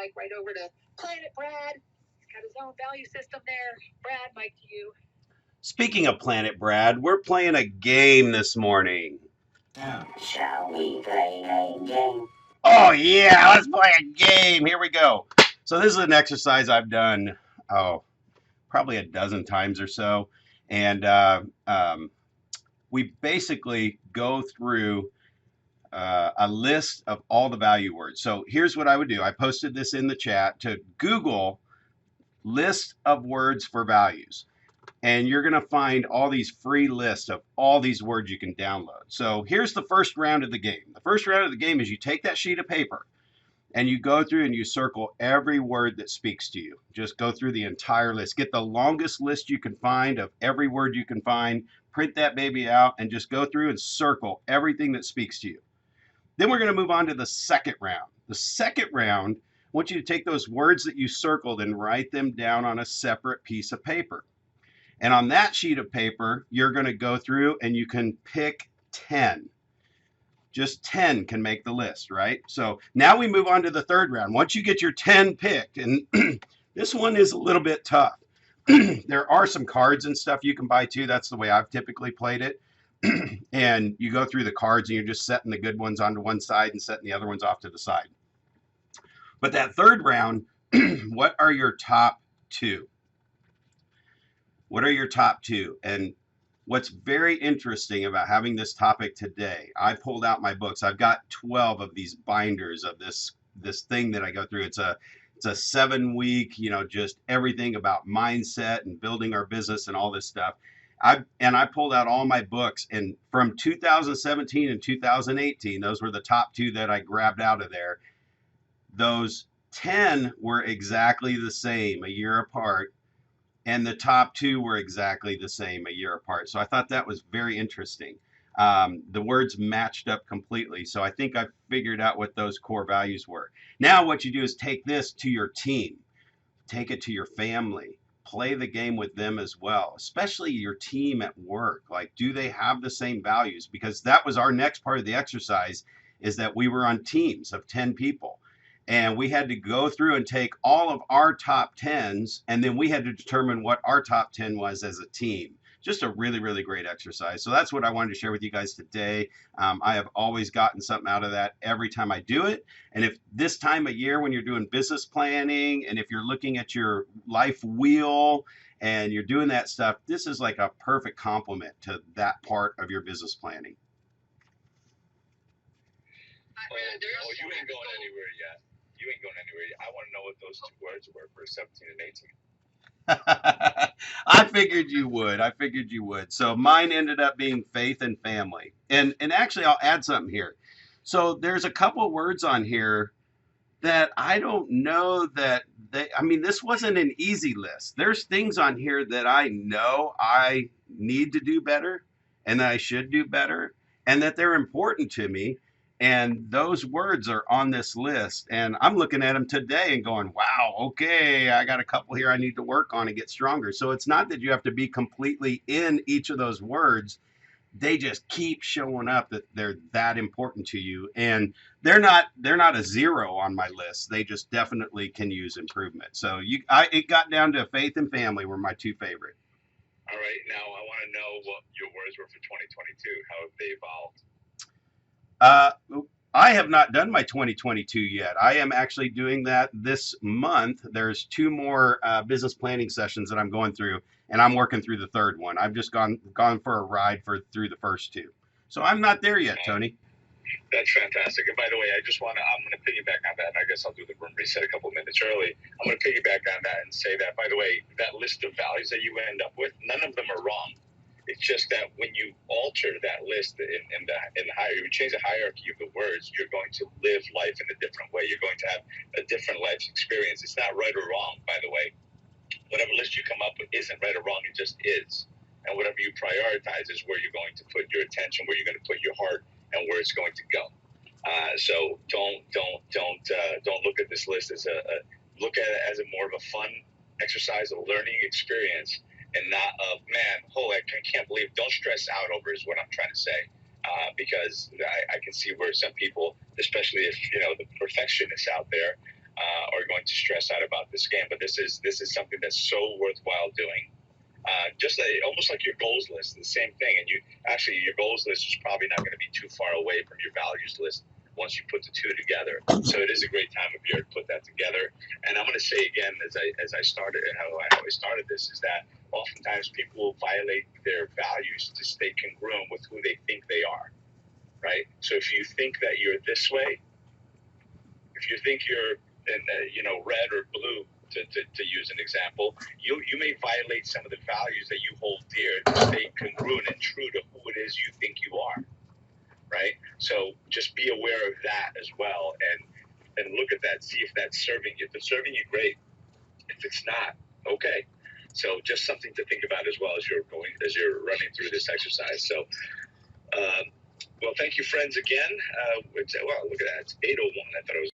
mic right over to Planet Brad. He's got his own value system there. Brad, mic to you. Speaking of Planet Brad, we're playing a game this morning. Shall we play a game? Oh, yeah, let's play a game. Here we go. So, this is an exercise I've done, probably a dozen times or so. And we basically go through a list of all the value words. So here's what I would do. I posted this in the chat to Google list of words for values. And you're going to find all these free lists of all these words you can download. So here's the first round of the game. The first round of the game is you take that sheet of paper and you go through and you circle every word that speaks to you. Just go through the entire list. Get the longest list you can find of every word you can find. Print that baby out and just go through and circle everything that speaks to you. Then we're going to move on to the second round. The second round, I want you to take those words that you circled and write them down on a separate piece of paper. And on that sheet of paper, you're going to go through and you can pick 10. Just 10 can make the list, right? So now we move on to the third round. Once you get your 10 picked, and this one is a little bit tough. There are some cards and stuff you can buy too. That's the way I've typically played it. And you go through the cards and you're just setting the good ones onto one side and setting the other ones off to the side. But that third round, what are your top two? What are your top two? And what's very interesting about having this topic today, I pulled out my books. I've got 12 of these binders of this thing that I go through. It's a 7-week, just everything about mindset and building our business and all this stuff. I pulled out all my books, and from 2017 and 2018, those were the top two that I grabbed out of there. Those 10 were exactly the same a year apart, and the top two were exactly the same a year apart. So I thought that was very interesting. The words matched up completely. So I think I figured out what those core values were. Now what you do is take this to your team, take it to your family, play the game with them as well, especially your team at work. Like, do they have the same values? Because that was our next part of the exercise, is that we were on teams of 10 people. And we had to go through and take all of our top 10s, and then we had to determine what our top 10 was as a team. Just a really, really great exercise. So that's what I wanted to share with you guys today. I have always gotten something out of that every time I do it. And if this time of year when you're doing business planning and if you're looking at your life wheel and you're doing that stuff, this is like a perfect complement to that part of your business planning. Oh, you ain't going anywhere yet. You ain't going anywhere yet. I want to know what those two words were for 17 and 18. I figured you would. So mine ended up being faith and family. And actually, I'll add something here. So there's a couple words on here that I don't know that this wasn't an easy list. There's things on here that I know I need to do better and that I should do better and that they're important to me. And those words are on this list. And I'm looking at them today and going, wow, okay, I got a couple here I need to work on and get stronger. So it's not that you have to be completely in each of those words. They just keep showing up that they're that important to you. And they're not a zero on my list. They just definitely can use improvement. So it got down to faith and family were my two favorite. All right. Now I want to know what your words were for 2022. How have they evolved? I have not done my 2022 yet. I am actually doing that this month. There's 2 more business planning sessions that I'm going through, and I'm working through the third one. I've just gone for a ride through the first 2. So I'm not there yet, Tony. That's fantastic. And by the way, I'm going to piggyback on that. And I guess I'll do the room reset a couple of minutes early. I'm going to piggyback on that and say that, by the way, that list of values that you end up with, none of them are wrong. It's just that when you alter that list in you change the hierarchy of the words, you're going to live life in a different way. You're going to have a different life experience. It's not right or wrong, by the way. Whatever list you come up with isn't right or wrong. It just is. And whatever you prioritize is where you're going to put your attention, where you're going to put your heart, and where it's going to go. So don't look at this list as look at it as a more of a fun exercise, a learning experience. And not of, man, I can't believe, don't stress out over is what I'm trying to say. Because I can see where some people, especially if, the perfectionists out there, are going to stress out about this game. But this is something that's so worthwhile doing. Just almost like your goals list, the same thing. And your goals list is probably not going to be too far away from your values list once you put the two together. So it is a great time of year to put that together. And I'm going to say again, as I started, how I started this, is that oftentimes people will violate their values to stay congruent with who they think they are, right? So if you think that you're this way, if you think you're in red or blue, to use an example, you may violate some of the values that you hold dear to stay congruent and true to who it is you think you are, right? So just be aware of that as well, and look at that, see if that's serving you. If it's serving you, great. If it's not, okay. So just something to think about as well as you're running through this exercise. So well, thank you, friends, again. Well, look at that, it's 8:01. I thought it was